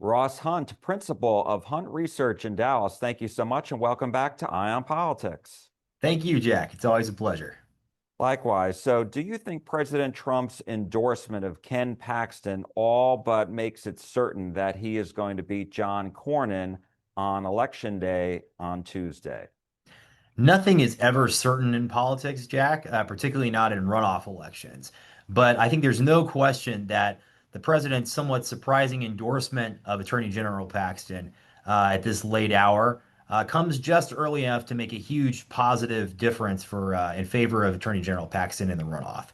Ross Hunt, principal of Hunt Research in Dallas. Thank you so much and welcome back to Ion Politics. Thank you, Jack. It's always a pleasure. Likewise. So, do you think President Trump's endorsement of Ken Paxton all but makes it certain that he is going to beat John Cornyn on Election Day on Tuesday? Nothing is ever certain in politics, Jack, particularly not in runoff elections. But I think there's no question that the president's somewhat surprising endorsement of Attorney General Paxton at this late hour comes just early enough to make a huge positive difference for in favor of Attorney General Paxton in the runoff.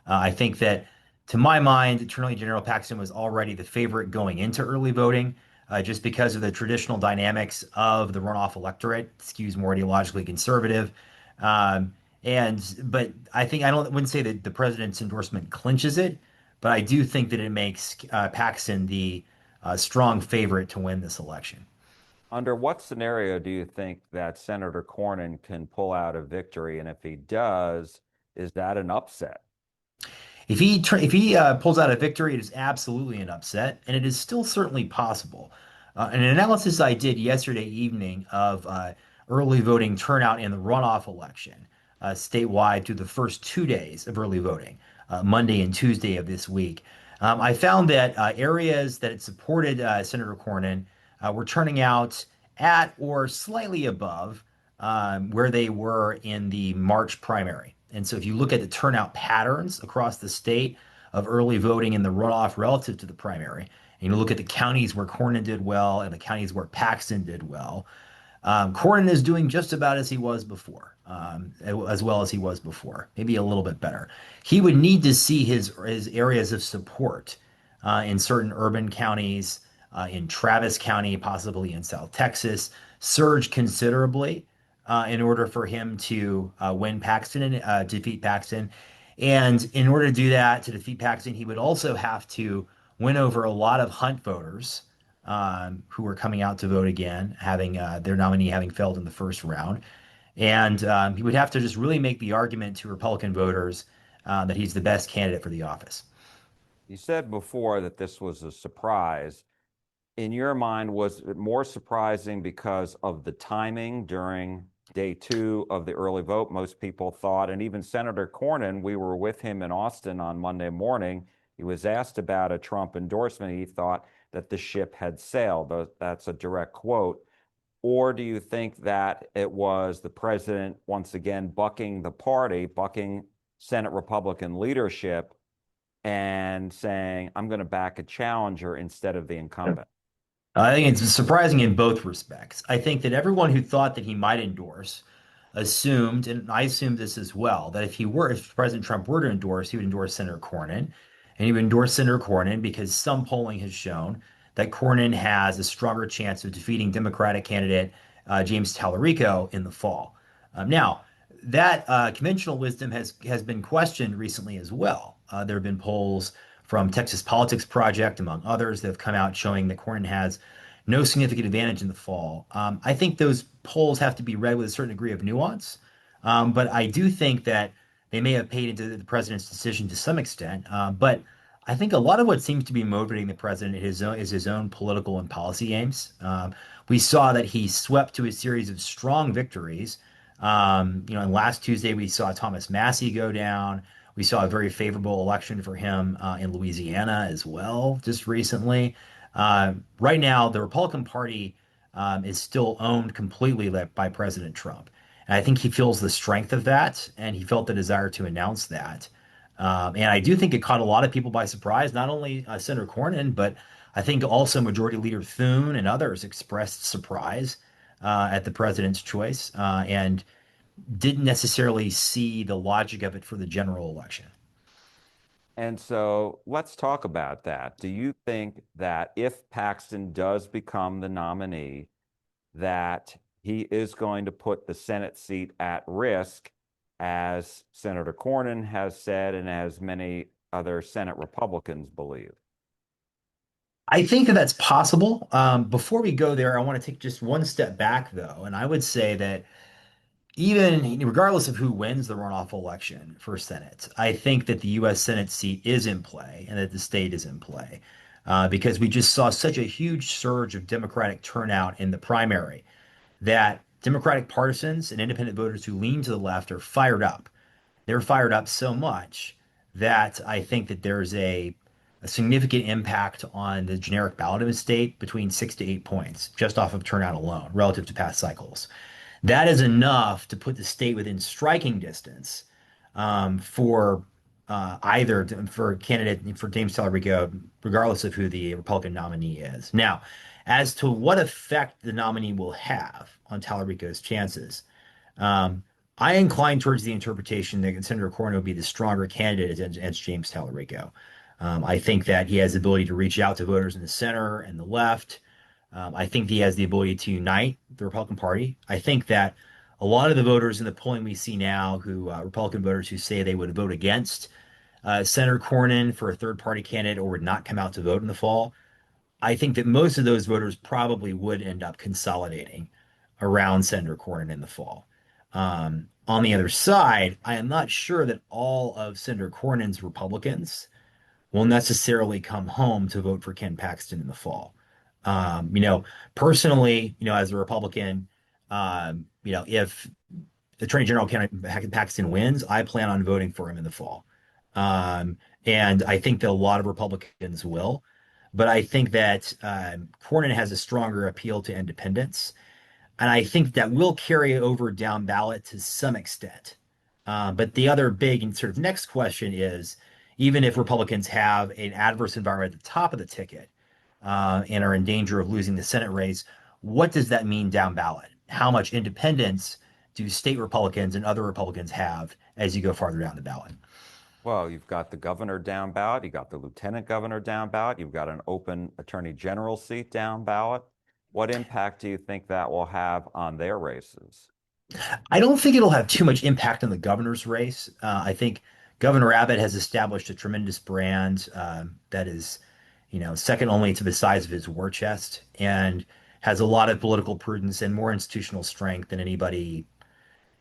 I think that, to my mind, Attorney General Paxton was already the favorite going into early voting. Just because of the traditional dynamics of the runoff electorate, skews more ideologically conservative. Um, but I wouldn't say that the president's endorsement clinches it, but I do think that it makes Paxton the strong favorite to win this election. Under what scenario do you think that Senator Cornyn can pull out a victory? And if he does, is that an upset? If he pulls out a victory, it is absolutely an upset, and it is still certainly possible. An analysis I did yesterday evening of early voting turnout in the runoff election statewide through the first 2 days of early voting, Monday and Tuesday of this week, I found that areas that had supported Senator Cornyn were turning out at or slightly above where they were in the March primary. And so if you look at the turnout patterns across the state of early voting in the runoff relative to the primary, and you look at the counties where Cornyn did well and the counties where Paxton did well, Cornyn is doing just about as he was before, as well as he was before, maybe a little bit better. He would need to see his areas of support in certain urban counties, in Travis County, possibly in South Texas, surge considerably in order for him to win Paxton and defeat Paxton. And in order to do that, to defeat Paxton, he would also have to win over a lot of Hunt voters who were coming out to vote again, having their nominee having failed in the first round. And he would have to just really make the argument to Republican voters that he's the best candidate for the office. You said before that this was a surprise. In your mind, was it more surprising because of the timing during day two of the early vote? Most people thought, and even Senator Cornyn, we were with him in Austin on Monday morning. He was asked about a Trump endorsement. He thought that the ship had sailed. That's a direct quote. Or do you think that it was the president once again bucking the party, bucking Senate Republican leadership, and saying, I'm going to back a challenger instead of the incumbent? I think it's surprising in both respects. I think that everyone who thought that he might endorse assumed, and I assumed this as well, that if President Trump were to endorse, he would endorse Senator Cornyn. And he would endorse Senator Cornyn because some polling has shown that Cornyn has a stronger chance of defeating Democratic candidate James Tallarico in the fall. Now, that conventional wisdom has been questioned recently as well. There have been polls from Texas Politics Project, among others, that have come out showing that Cornyn has no significant advantage in the fall. I think those polls have to be read with a certain degree of nuance, but I do think that they may have paid into the president's decision to some extent. But I think a lot of what seems to be motivating the president is his own political and policy aims. We saw that he swept to a series of strong victories. And last Tuesday we saw Thomas Massie go down. We saw a very favorable election for him in Louisiana as well, just recently. Right now, the Republican Party is still owned completely by President Trump. And I think he feels the strength of that, and he felt the desire to announce that. And I do think it caught a lot of people by surprise, not only Senator Cornyn, but I think also Majority Leader Thune and others expressed surprise at the president's choice and didn't necessarily see the logic of it for the general election. And so let's talk about that. Do you think that if Paxton does become the nominee, that he is going to put the Senate seat at risk, as Senator Cornyn has said, and as many other Senate Republicans believe? I think that that's possible. Before we go there, I want to take just one step back, though, and I would say that even regardless of who wins the runoff election for Senate, I think that the U.S. Senate seat is in play and that the state is in play. because we just saw such a huge surge of Democratic turnout in the primary that Democratic partisans and independent voters who lean to the left are fired up. They're fired up so much that I think that there's a significant impact on the generic ballot of the state between 6 to 8 points just off of turnout alone relative to past cycles. That is enough to put the state within striking distance for either for candidate for James Talerico, regardless of who the Republican nominee is. Now, as to what effect the nominee will have on Talerico's chances, um, I incline towards the interpretation that Senator Cornyn will be the stronger candidate against James Talerico. I think that he has the ability to reach out to voters in the center and the left. I think he has the ability to unite the Republican Party. I think that a lot of the voters in the polling we see now, who Republican voters who say they would vote against Senator Cornyn for a third party candidate or would not come out to vote in the fall, I think that most of those voters probably would end up consolidating around Senator Cornyn in the fall. On the other side, I am not sure that all of Senator Cornyn's Republicans will necessarily come home to vote for Ken Paxton in the fall. You know, personally, as a Republican, if Attorney General Ken Paxton wins, I plan on voting for him in the fall. And I think that a lot of Republicans will. But I think that Cornyn has a stronger appeal to independents. And I think that will carry over down ballot to some extent. But the other big and sort of next question is, even if Republicans have an adverse environment at the top of the ticket and are in danger of losing the Senate race, what does that mean down ballot? How much independence do state Republicans and other Republicans have as you go farther down the ballot? Well, you've got the governor down ballot, you've got the lieutenant governor down ballot, you've got an open attorney general seat down ballot. What impact do you think that will have on their races? I don't think it'll have too much impact on the governor's race. I think Governor Abbott has established a tremendous brand that is, second only to the size of his war chest and has a lot of political prudence and more institutional strength than anybody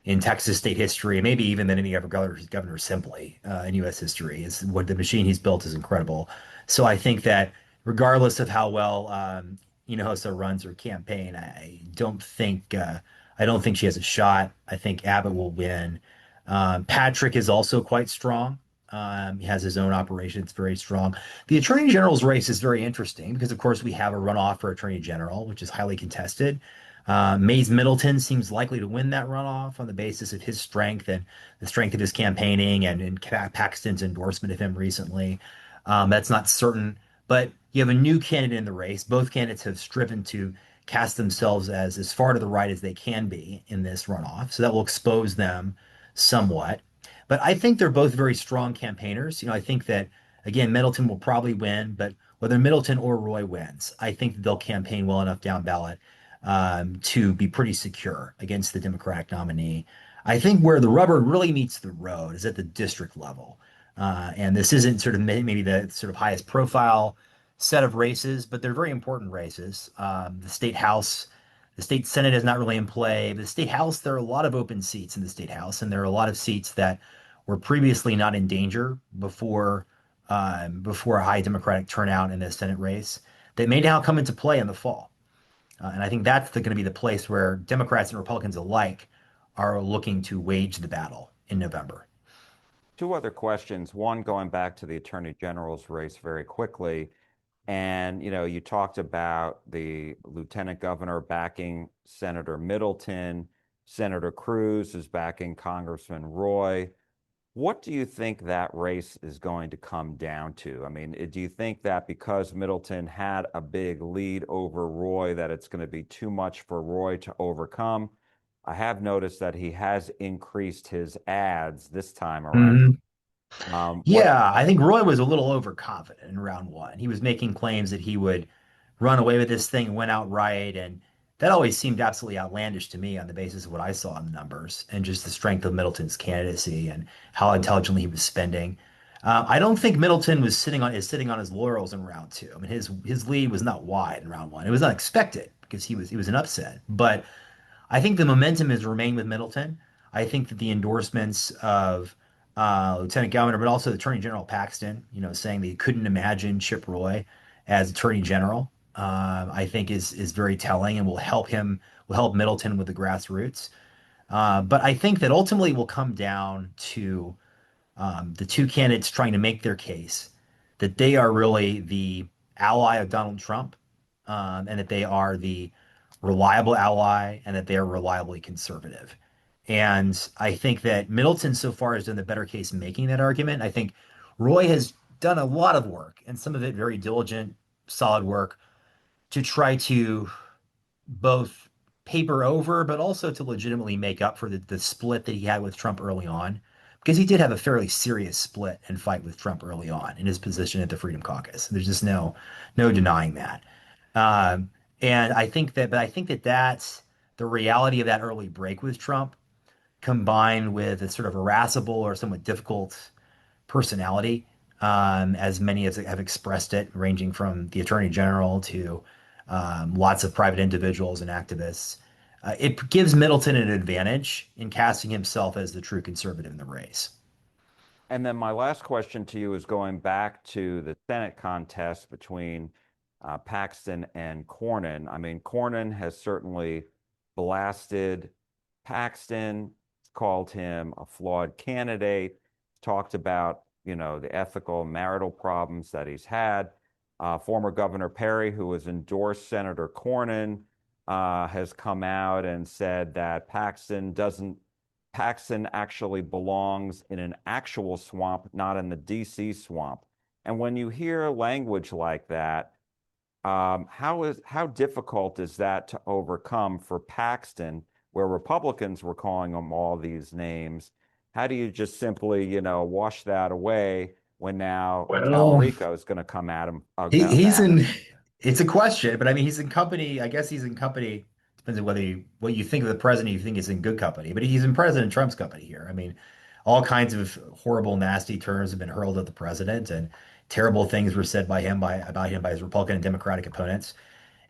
in Texas state history, maybe even than any other governor simply in U.S. history. Is what the machine he's built is incredible. So I think that regardless of how well Hinojosa runs her campaign, I don't think she has a shot. I think Abbott will win. Patrick is also quite strong. He has his own operation. It's very strong. The Attorney General's race is very interesting because, of course, we have a runoff for Attorney General, which is highly contested. Mays Middleton seems likely to win that runoff on the basis of his strength and the strength of his campaigning and Paxton's endorsement of him recently. That's not certain, but you have a new candidate in the race. Both candidates have striven to cast themselves as far to the right as they can be in this runoff, so that will expose them somewhat. But I think they're both very strong campaigners. I think that again, Middleton will probably win, but whether Middleton or Roy wins, I think that they'll campaign well enough down ballot to be pretty secure against the Democratic nominee. I think where the rubber really meets the road is at the district level. And this isn't sort of maybe the sort of highest profile set of races, but they're very important races. The state house, the state senate is not really in play. The state house, there are a lot of open seats in the state house, and there are a lot of seats that were previously not in danger before a high Democratic turnout in the Senate race that may now come into play in the fall. And I think that's going to be the place where Democrats and Republicans alike are looking to wage the battle in November. Two other questions. One, going back to the attorney general's race very quickly. And, you talked about the lieutenant governor backing Senator Middleton. Senator Cruz is backing Congressman Roy. What do you think that race is going to come down to? I mean, do you think that because Middleton had a big lead over Roy, that it's going to be too much for Roy to overcome? I have noticed that he has increased his ads this time around. Mhm. What Yeah, I think Roy was a little overconfident in round one. He was making claims that he would run away with this thing and went outright. And that always seemed absolutely outlandish to me on the basis of what I saw in the numbers and just the strength of Middleton's candidacy and how intelligently he was spending. I don't think Middleton is sitting on his laurels in round two. I mean, his lead was not wide in round one. It was unexpected because he was an upset. But I think the momentum has remained with Middleton. I think that the endorsements of Lieutenant Governor, but also Attorney General Paxton, saying that he couldn't imagine Chip Roy as Attorney General, I think is very telling and will help Middleton with the grassroots. But I think that ultimately will come down to the two candidates trying to make their case that they are really the ally of Donald Trump, and that they are the reliable ally, and that they are reliably conservative. And I think that Middleton so far has done the better case making that argument. I think Roy has done a lot of work, and some of it very diligent, solid work, to try to both paper over, but also to legitimately make up for the split that he had with Trump early on, because he did have a fairly serious split and fight with Trump early on in his position at the Freedom Caucus. There's just no denying that. Um, and I think that that's the reality of that early break with Trump, combined with a sort of irascible or somewhat difficult personality, as many as have expressed it, ranging from the attorney general to lots of private individuals and activists. It gives Middleton an advantage in casting himself as the true conservative in the race. And then my last question to you is going back to the Senate contest between Paxton and Cornyn. I mean, Cornyn has certainly blasted Paxton, called him a flawed candidate, talked about, the ethical marital problems that he's had. Former Governor Perry, who has endorsed Senator Cornyn, has come out and said that Paxton actually belongs in an actual swamp, not in the DC swamp. And when you hear language like that, how difficult is that to overcome for Paxton, where Republicans were calling him all these names? How do you just simply, wash that away when now Well, Tallarico is going to come at him he's about it? in. It's a question, but I mean, he's in company. I guess he's in company. Depends on what you think of the president. You think he's in good company, but he's in President Trump's company here. I mean, all kinds of horrible, nasty terms have been hurled at the president, and terrible things were said about him by his Republican and Democratic opponents.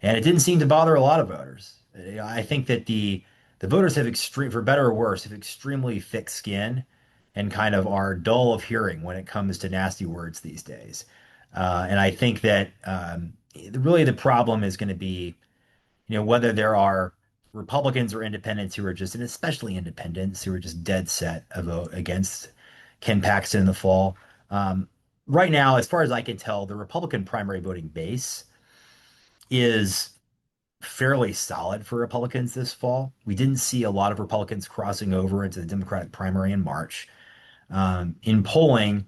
And it didn't seem to bother a lot of voters. I think that the voters have extreme, for better or worse, have extremely thick skin and kind of are dull of hearing when it comes to nasty words these days. And I think that really the problem is going to be, whether there are Republicans or independents who are just, and especially independents who are just dead set a vote against Ken Paxton in the fall. Right now, as far as I can tell, the Republican primary voting base is fairly solid for Republicans this fall. We didn't see a lot of Republicans crossing over into the Democratic primary in March. In polling,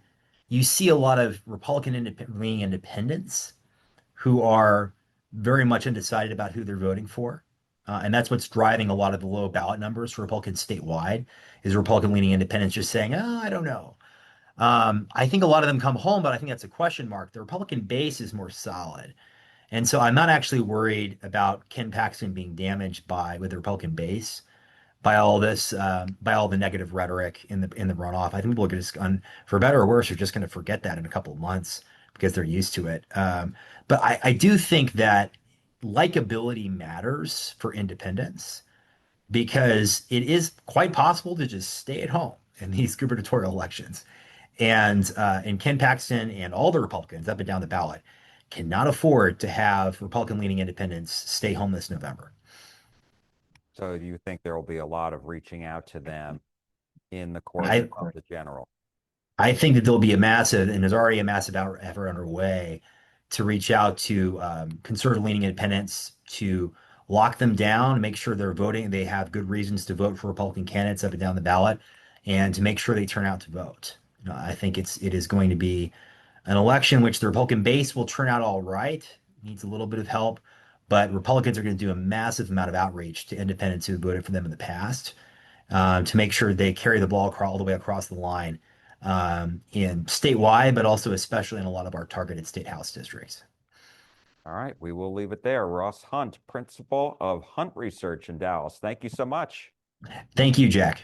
you see a lot of leaning independents who are very much undecided about who they're voting for. And that's what's driving a lot of the low ballot numbers for Republicans statewide, is Republican leaning independents just saying, oh, I don't know. I think a lot of them come home, but I think that's a question mark. The Republican base is more solid. And so I'm not actually worried about Ken Paxton being damaged with the Republican base by all this, by all the negative rhetoric in the runoff. I think people are just, for better or worse, are just going to forget that in a couple of months because they're used to it. But I do think that likability matters for independents, because it is quite possible to just stay at home in these gubernatorial elections. And Ken Paxton and all the Republicans up and down the ballot cannot afford to have Republican leaning independents stay home this November. So do you think there will be a lot of reaching out to them in the course I of the general? I think that there'll be a massive, and there's already a massive effort underway to reach out to conservative leaning independents to lock them down, make sure they're voting, they have good reasons to vote for Republican candidates up and down the ballot, and to make sure they turn out to vote. I think it is going to be an election which the Republican base will turn out all right, needs a little bit of help, but Republicans are going to do a massive amount of outreach to independents who voted for them in the past, to make sure they carry the ball all the way across the line, in statewide, but also especially in a lot of our targeted state house districts. All right, we will leave it there. Ross Hunt, principal of Hunt Research in Dallas. Thank you so much. Thank you, Jack.